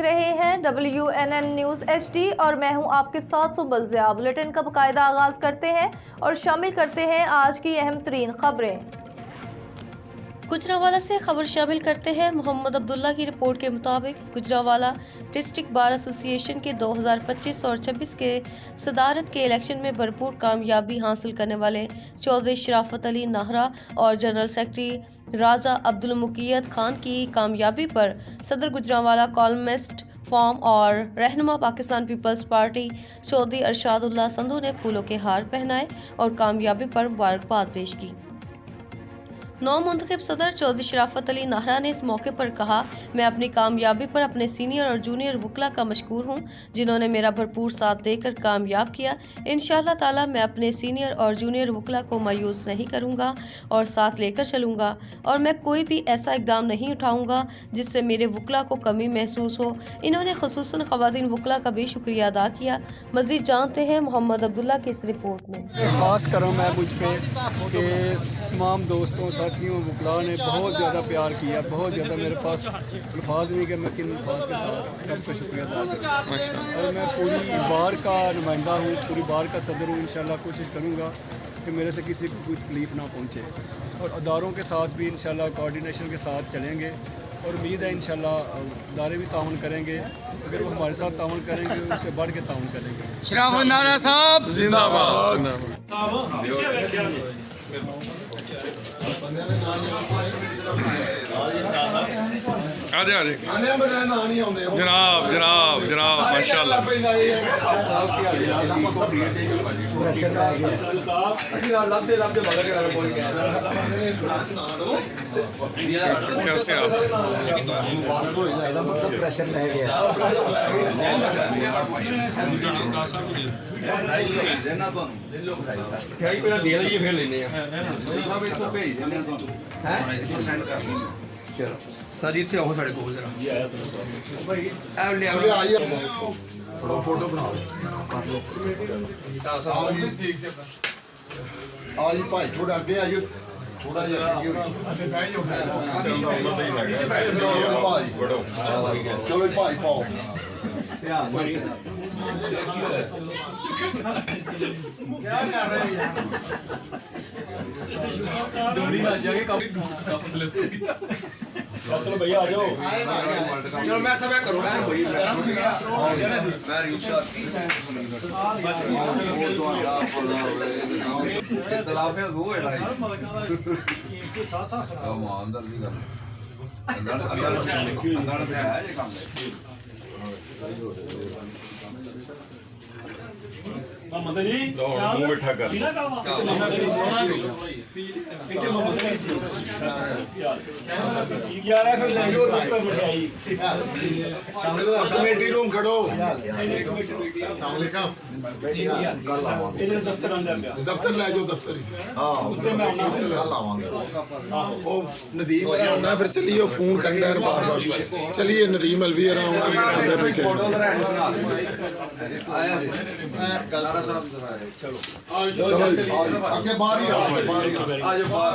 रहे हैं WNN news HD और मैं हूं आपके साथ सुबल ज़िया। बुलेटिन का बाकायदा आगाज करते हैं और शामिल करते हैं आज की अहम तरीन खबरें। गुजरांवाला से खबर शामिल करते हैं। मोहम्मद अब्दुल्ला की रिपोर्ट के मुताबिक गुजरांवाला डिस्ट्रिक्ट बार एसोसिएशन के 2025 और 26 के सदारत के इलेक्शन में भरपूर कामयाबी हासिल करने वाले चौधरी शराफत अली नाहरा और जनरल सेक्रेटरी राजा अब्दुल मुकीयत खान की कामयाबी पर सदर गुजरांवाला कॉलमिस्ट फॉर्म और रहनुमा पाकिस्तान पीपल्स पार्टी चौधरी अरशादुल्लाह संधू ने फूलों के हार पहनाए और कामयाबी पर मुबारकबाद पेश की। नौ मुंतखब सदर चौधरी शराफत अली नाहरा ने इस मौके पर कहा, मैं अपनी कामयाबी पर अपने सीनियर और जूनियर वकला का मशकूर हूँ जिन्होंने मेरा भरपूर साथ देकर कामयाब किया। इंशाअल्लाह ताला मैं अपने सीनियर और जूनियर वकला को मायूस नहीं करूँगा और साथ लेकर चलूँगा और मैं कोई भी ऐसा इकदाम नहीं उठाऊँगा जिससे मेरे वकला को कमी महसूस हो। इन्होंने खुसूसन ख़वातीन वकला का भी शुक्रिया अदा किया। मज़ीद जानते हैं मोहम्मद अब्दुल्ला की इस रिपोर्ट में। खास करम है मुझ पे कि तमाम दोस्तों साथियों वकला ने बहुत ज़्यादा प्यार किया, बहुत ज़्यादा मेरे पास अल्फाज नहीं कि मैं किन अल्फाज के साथ सबका शुक्रिया अदा करूँ। और मैं पूरी बार का नुमाइंदा हूँ, पूरी बार का सदर हूँ। इंशाल्लाह कोशिश करूँगा कि मेरे से किसी को कोई तकलीफ़ ना पहुँचे और अदारों के साथ भी इंशाल्लाह कोऑर्डिनेशन के साथ चलेंगे और उम्मीद है इंशाल्लाह अदारे भी ताउन करेंगे। अगर वो हमारे साथ ताउन करेंगे उनसे बढ़ के ताउन करेंगे। शराफत नाहरा साहब जिंदाबाद। आजे आजे जनाब जनाब जनाब माशाल्लाह कैसे आप सर इतने आओ साढ़े को जरा फोटो बनाओ आज भाई थोड़ा अगे आइयो थोड़ा चलो भाई पाओ क्या कर रहे हैं असल भैया आ जाओ। चलो मैं सब करूँगा मुंह बैठा कर कमेटी रूम खड़ो दफ्तर ले जाओ दफ्तर नदीम आना फिर चलिए फोन करना है बार बार चलिए नदीम अलवी बैठे चलो आगे बाहर ही आओ आज बाहर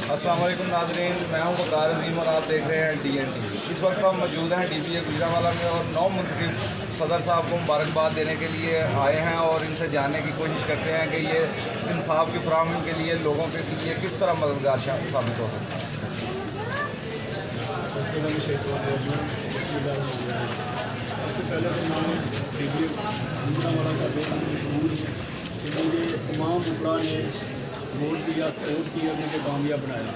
अस्सलाम वालेकुम नाज़रीन, मैं हूं वकार अजीम और आप देख रहे हैं DNT। इस वक्त हम मौजूद हैं DPA गुजरांवाला में और 9 मुंतखब सदर साहब को मुबारकबाद देने के लिए आए हैं और इनसे जानने की कोशिश करते हैं कि ये इंसाफ की फराहमी के लिए लोगों के लिए किस तरह मददगार साबित हो सकता है। सबसे पहले तो मैं DPA गुजरांवाला का बेहद मशहूर हूँ कि मुझे तमाम वकला ने वोट दिया, सपोर्ट किया, मुझे कामयाब बनाया।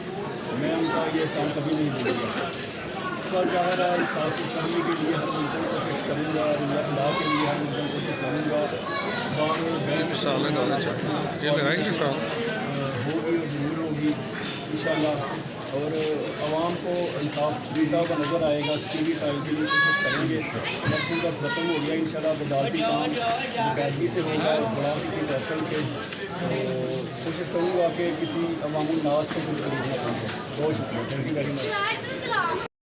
मैं उनका ये एहसान कभी नहीं भूलूंगा। इसका ज़ाहिर है इंसाफ की फराहमी के लिए हर मुमकिन कोशिश करूँगा, खुदा के लिए हर मुमकिन कोशिश करूँगा। और साल लगाना चाहिए ये लगाएंगे साल होगी और जरूर होगी इंशाअल्लाह। اور عوام کو انصاف دیتا ہوا نظر آئے گا. اسکولی ٹرائل کے لیے کوشش کریں گے. الیکشن کا ختم ہو گیا انشاءاللہ عدالتی کام باقاعدگی سے ہوگا بڑا کسی محفل کے. کوشش کروں گا کہ کسی عوام الناس کو کچھ خریدنا پہنچے. بہت شکریہ. Thank you very much.